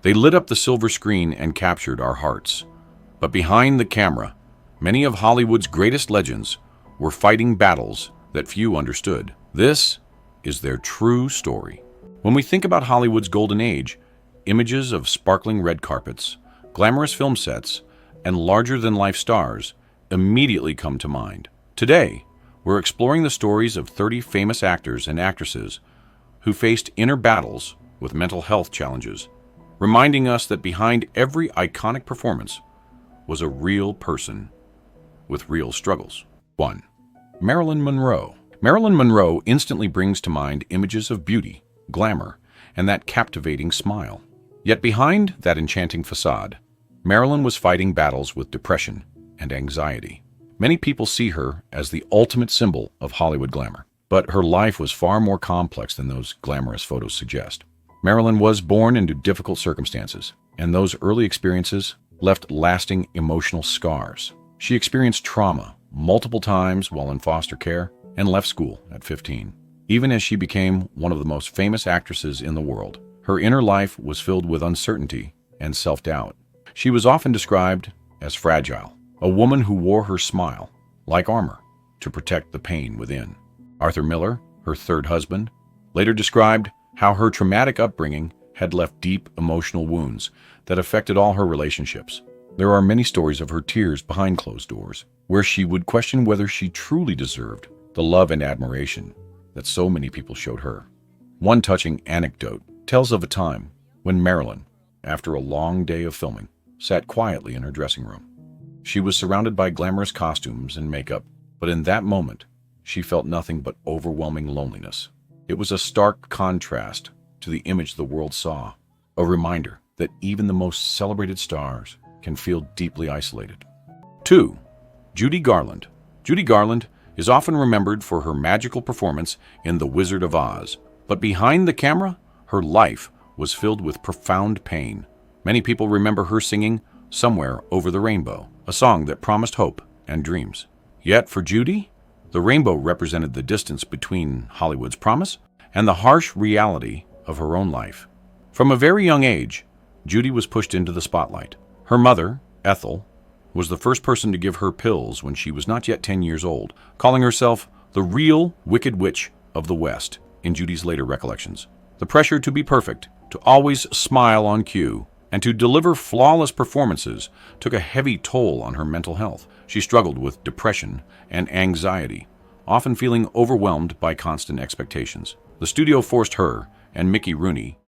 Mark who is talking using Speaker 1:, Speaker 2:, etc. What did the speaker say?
Speaker 1: They lit up the silver screen and captured our hearts. But behind the camera, many of Hollywood's greatest legends were fighting battles that few understood. This is their true story. When we think about Hollywood's golden age, images of sparkling red carpets, glamorous film sets, and larger-than-life stars immediately come to mind. Today, we're exploring the stories of 30 famous actors and actresses who faced inner battles with mental health challenges, reminding us that behind every iconic performance was a real person with real struggles. 1. Marilyn Monroe. Marilyn Monroe instantly brings to mind images of beauty, glamour, and that captivating smile. Yet behind that enchanting facade, Marilyn was fighting battles with depression and anxiety. Many people see her as the ultimate symbol of Hollywood glamour, but her life was far more complex than those glamorous photos suggest. Marilyn was born into difficult circumstances, and those early experiences left lasting emotional scars. She experienced trauma multiple times while in foster care and left school at 15. Even as she became one of the most famous actresses in the world, her inner life was filled with uncertainty and self-doubt. She was often described as fragile, a woman who wore her smile like armor to protect the pain within. Arthur Miller, her third husband, later described how her traumatic upbringing had left deep emotional wounds that affected all her relationships. There are many stories of her tears behind closed doors, where she would question whether she truly deserved the love and admiration that so many people showed her. One touching anecdote tells of a time when Marilyn, after a long day of filming, sat quietly in her dressing room. She was surrounded by glamorous costumes and makeup, but in that moment, she felt nothing but overwhelming loneliness. It was a stark contrast to the image the world saw, a reminder that even the most celebrated stars can feel deeply isolated. 2. Judy Garland. Judy Garland is often remembered for her magical performance in The Wizard of Oz, but behind the camera, her life was filled with profound pain. Many people remember her singing Somewhere Over the Rainbow, a song that promised hope and dreams. Yet for Judy, the rainbow represented the distance between Hollywood's promise and the harsh reality of her own life. From a very young age, Judy was pushed into the spotlight. Her mother, Ethel, was the first person to give her pills when she was not yet 10 years old, calling herself the real Wicked Witch of the West in Judy's later recollections. The pressure to be perfect, to always smile on cue, and to deliver flawless performances took a heavy toll on her mental health. She struggled with depression and anxiety, often feeling overwhelmed by constant expectations. The studio forced her and Mickey Rooney